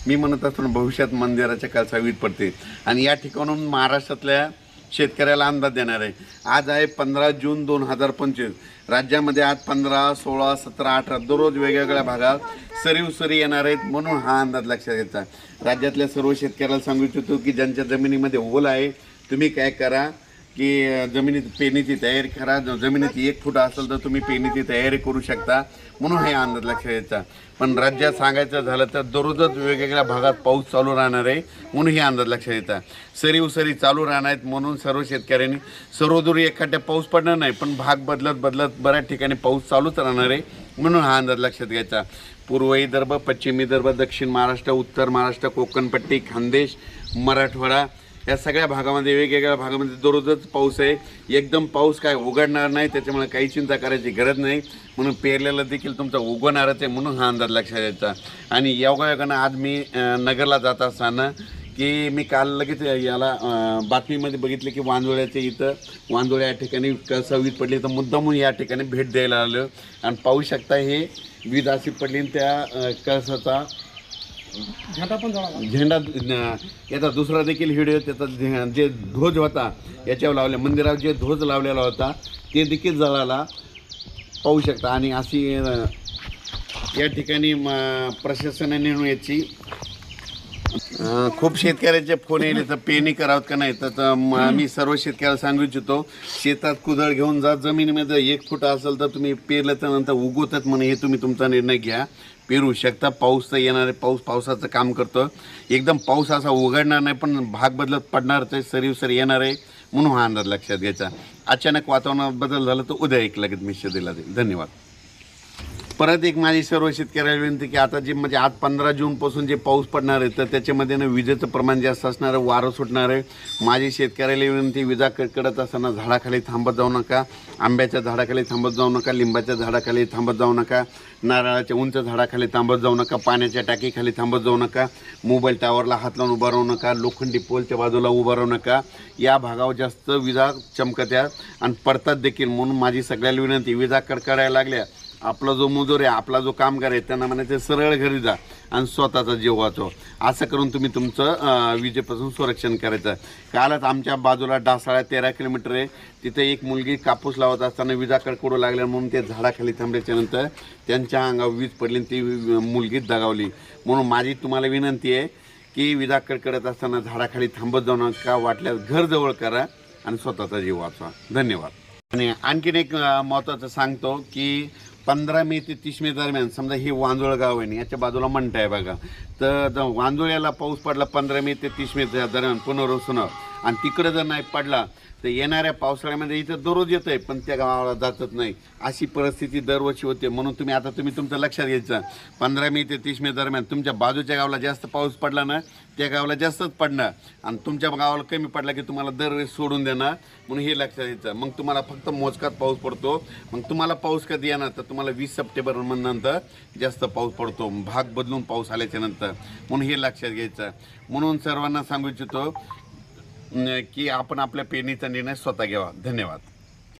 मी म्हणत असताना भविष्यात मंदिराच्या काळचा वीट पडते आणि या ठिकाणून महाराष्ट्रातल्या शेतकऱ्याला अंदाज देणार आहे। आज आहे 15 जून 2025। राज्यामध्ये आज 15, 16, 17, 18 दररोज वेगवेगळ्या भागात सरी येणार आहेत, म्हणून हा अंदाज लक्षात घ्यायचा। राज्यातल्या सर्व शेतकऱ्याला सांगू इच्छितो की ज्यांच्या जमिनीमध्ये ओल आहे, तुम्ही काय करा की जमिनीत पेरणीची तयारी करा। जमिनीत 1 फूट असेल तर तुम्ही पेरणीची तयारी करू शकता, म्हणून हे अंदाज लक्षात घ्यायचा। पण राज्यात सांगायचं झालं तर दररोजच वेगवेगळ्या भागात पाऊस चालू राहणार आहे, म्हणून हे अंदाज लक्षात घ्यायचा। सरी चालू राहणार आहेत, म्हणून सर्व शेतकऱ्यांनी सर्वदूर एखाद्या पाऊस पडणार नाही, पण भाग बदलत बऱ्याच ठिकाणी पाऊस चालूच राहणार आहे, म्हणून हा अंदाज लक्षात घ्यायचा। पूर्व विदर्भ, पश्चिम विदर्भ, दक्षिण महाराष्ट्र, उत्तर महाराष्ट्र, कोकणपट्टी, खानदेश, मराठवाडा या सगळ्या भागामध्ये वेगवेगळ्या भागामध्ये दररोजच पाऊस आहे। एकदम पाऊस काय उघडणार नाही, त्याच्यामुळे काही चिंता करायची गरज नाही, म्हणून पेरलेलं देखील तुमचा उगवणारच आहे, म्हणून हा अंदाज लक्षात घ्यायचा। आणि योगायोगानं आज मी नगरला जात असताना की मी काल लगेच याला बातमीमध्ये बघितलं की वांजोळ्या या ठिकाणी कळसा वीज पडली, तर मुद्दामून या ठिकाणी भेट द्यायला आलं आणि पाहू शकता हे वीज अशी पडली त्या कळसाचा झेंडा याचा दुसरा देखील व्हिडिओ, त्याचा जे ध्वज होता याच्यावर लावले मंदिरावर जे ध्वज लावलेला होता ते देखील जळाला, पाहू शकता। आणि अशी या ठिकाणी प्रशासनाने याची खूप शेतकऱ्याचे फोन येईल तर पेरणी करावं का नाही, तर मी सर्व शेतकऱ्याला सांगू इच्छितो शेतात कुदळ घेऊन जा, जमिनीमध्ये 1 फूट असेल तर तुम्ही पेरल्याच्या नंतर उगवतात म्हणून हे तुम्ही तुमचा निर्णय घ्या, पेरू शकता। पाऊस तर येणार आहे, पावसाचं काम करतं, एकदम पाऊस असा उघडणार नाही पण भाग बदलत पडणारच आहे, सरी येणार आहे, म्हणून हा अंदाज लक्षात घ्यायचा। अचानक वातावरणात बदल झाला तर उद्या एक लगेच मेसेज दिला जाईल। धन्यवाद। परत एक माझी सर्व शेतकऱ्याला विनंती की आता जे म्हणजे आज 15 जूनपासून जे पाऊस पडणार आहे तर त्याच्यामध्ये ना विजेचं प्रमाण जास्त असणार आहे, वारं सुटणार आहे। माझी शेतकऱ्याला विनंती, विजा कडकडत असताना झाडाखाली थांबत जाऊ नका, आंब्याच्या झाडाखाली थांबत जाऊ नका, लिंबाच्या झाडाखाली थांबत जाऊ नका, नारळाच्या उंच झाडाखाली थांबत जाऊ नका, पाण्याच्या टाकीखाली थांबत जाऊ नका, मोबाईल टावरला हात लावून उभा राहू नका, लोखंडी पोलच्या बाजूला उभा राहू नका। या भागावर जास्त विजा चमकत्यात आणि पडतात देखील, म्हणून माझी सगळ्याला विनंती, विजा कडकडायला लागल्या आपला जो मजूर आहे, आपला जो कामगार आहे, त्यांना म्हणायचं सरळ घरी जा आणि स्वतःचा जीव वाचव, असं करून तुम्ही तुमचं विजेपासून संरक्षण करायचं। कालच आमच्या बाजूला डासाळा 13 किलोमीटर आहे, तिथे एक मुलगी कापूस लावत असताना विजा कडकडू लागल्या म्हणून ते झाडाखाली थांबल्याच्या नंतर त्यांच्या अंगावर वीज पडली, ती मुलगी दगावली। म्हणून माझी तुम्हाला विनंती आहे की विजा कडकडत असताना झाडाखाली थांबत जाऊ नका, वाटल्यास घर जवळ करा आणि स्वतःचा जीव वाचवा। धन्यवाद। आणि आणखीन एक महत्त्वाचं सांगतो की 15 मे ते 30 मे दरम्यान समजा हे वांजोळ गाव आहे, याच्या बाजूला मंठा आहे बघा, तर वांजोळ्याला पाऊस पडला 15 मे ते 30 मे दरम्यान पुनर्वसन, आणि तिकडे जर नाही पडला तर येणाऱ्या पावसाळ्यामध्ये इथं दररोज येतं आहे पण त्या गावाला जातच नाही, अशी परिस्थिती दरवर्षी होते। म्हणून तुम्ही तुमचं लक्षात घ्यायचं, 15 मे ते 30 मे दरम्यान तुमच्या बाजूच्या गावाला जास्त पाऊस पडला ना त्या गावाला जास्तच पडणार, आणि तुमच्या गावाला कमी पडला की तुम्हाला दरवेळेस सोडून देणार, म्हणून हे लक्षात घ्यायचं। मग तुम्हाला फक्त मोजकात पाऊस पडतो, मग तुम्हाला पाऊस कधी येणार तर तुम्हाला 20 सप्टेंबर नंतर जास्त पाऊस पडतो, भाग बदलून पाऊस आल्याच्या नंतर, म्हणून हे लक्षात घ्यायचं। म्हणून सर्वांना सांगू इच्छितो की आपण आपल्या पेरणीचा निर्णय स्वतः घ्यावा। धन्यवाद।